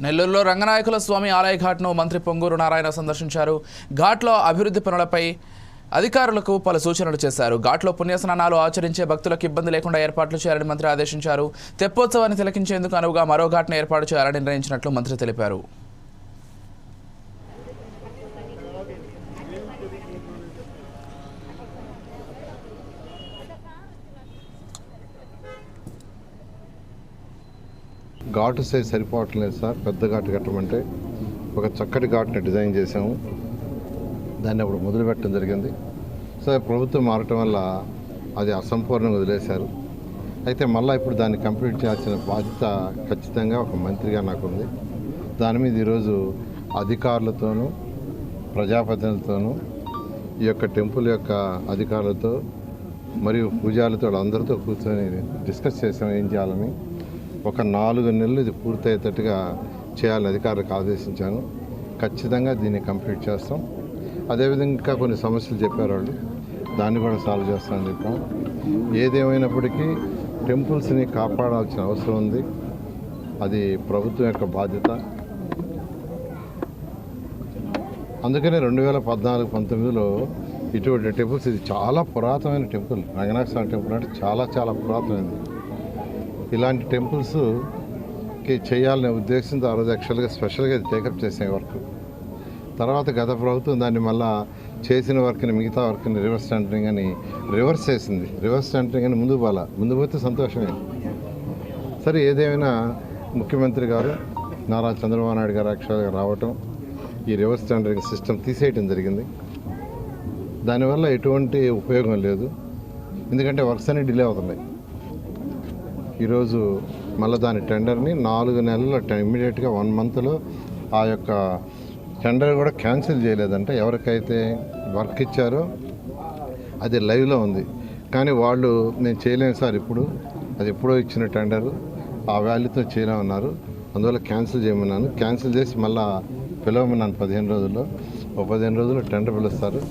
నెల్లూరులో రంగనాయకుల స్వామి ఆలయ ఘాట్ను మంత్రి పొంగూరు నారాయణ సందర్శించారు. ఘాట్లో అభివృద్ధి పనులపై అధికారులకు పలు సూచనలు చేశారు. ఘాట్లో పుణ్యస్నానాలు ఆచరించే భక్తులకు ఇబ్బంది లేకుండా ఏర్పాట్లు చేయాలని మంత్రి ఆదేశించారు. తెప్పోత్సవాన్ని తిలకించేందుకు అనువుగా మరో ఘాట్ను ఏర్పాటు చేయాలని నిర్ణయించినట్లు మంత్రి తెలిపారు. ఘాటు సైజ్ సరిపోవట్లేదు సార్. పెద్ద ఘాటు కట్టమంటే ఒక చక్కటి ఘాటుని డిజైన్ చేసాము. దాన్ని అప్పుడు మొదలుపెట్టడం జరిగింది. సో ప్రభుత్వం మారటం వల్ల అది అసంపూర్ణంగా వదిలేశారు. అయితే మళ్ళీ ఇప్పుడు దాన్ని కంప్లీట్ చేయాల్సిన బాధ్యత ఖచ్చితంగా ఒక మంత్రిగా నాకుంది. దాని మీద ఈరోజు అధికారులతోనూ ప్రజాప్రతినిధులతోనూ ఈ యొక్క టెంపుల్ యొక్క అధికారులతో మరియు పూజారులతో అందరితో కూర్చొని డిస్కస్ చేసాం ఏం చేయాలని. ఒక 4 నెలలు ఇది పూర్తయ్యేటట్టుగా చేయాలని అధికారులకు ఆదేశించాను. ఖచ్చితంగా దీన్ని కంప్లీట్ చేస్తాం. అదేవిధంగా ఇంకా కొన్ని సమస్యలు చెప్పారు వాళ్ళు, దాన్ని కూడా సాల్వ్ చేస్తామని చెప్పాం. ఏదేమైనప్పటికీ టెంపుల్స్ని కాపాడాల్సిన అవసరం ఉంది. అది ప్రభుత్వం యొక్క బాధ్యత. అందుకనే 2014-19లో ఇటువంటి టెంపుల్స్, ఇది చాలా పురాతనమైన టెంపుల్. రంగనాథ స్వామి టెంపుల్ అంటే చాలా పురాతనమైనది. ఇలాంటి టెంపుల్స్కి చేయాలనే ఉద్దేశంతో ఆ రోజు యాక్చువల్గా స్పెషల్గా టేకప్ చేసే వర్క్. తర్వాత గత ప్రభుత్వం దాన్ని మళ్ళా చేసిన వర్క్ని, మిగతా వర్క్ని రివర్స్ టెండరింగ్ అని రివర్స్ చేసింది. రివర్స్ టెండరింగ్ అని ముందు పోతే సంతోషమే. సరే, ఏదేమైనా ముఖ్యమంత్రి గారు నారా చంద్రబాబు నాయుడు గారు యాక్చువల్గా రావటం, ఈ రివర్స్ టెండరింగ్ సిస్టమ్ తీసేయటం జరిగింది. దానివల్ల ఎటువంటి ఉపయోగం లేదు. ఎందుకంటే వర్క్స్ అన్ని డిలే అవుతున్నాయి. ఈరోజు మళ్ళీ దాని టెండర్ని 4 నెలల్లో ఇమ్మీడియట్గా 1 మంత్లో ఆ యొక్క టెండర్ కూడా క్యాన్సిల్ చేయలేదంటే. ఎవరికైతే వర్క్ ఇచ్చారో అది లైవ్లో ఉంది. కానీ వాళ్ళు నేను చేయలేను సార్, ఇప్పుడు అది ఎప్పుడో ఇచ్చిన టెండరు, ఆ వాల్యూతో చేయలేమన్నారు. అందువల్ల క్యాన్సిల్ చేయమన్నాను. క్యాన్సిల్ చేసి మళ్ళీ పిలవమన్నాను 15 రోజుల్లో. ఒక 15 రోజుల్లో టెండర్ పిలుస్తారు.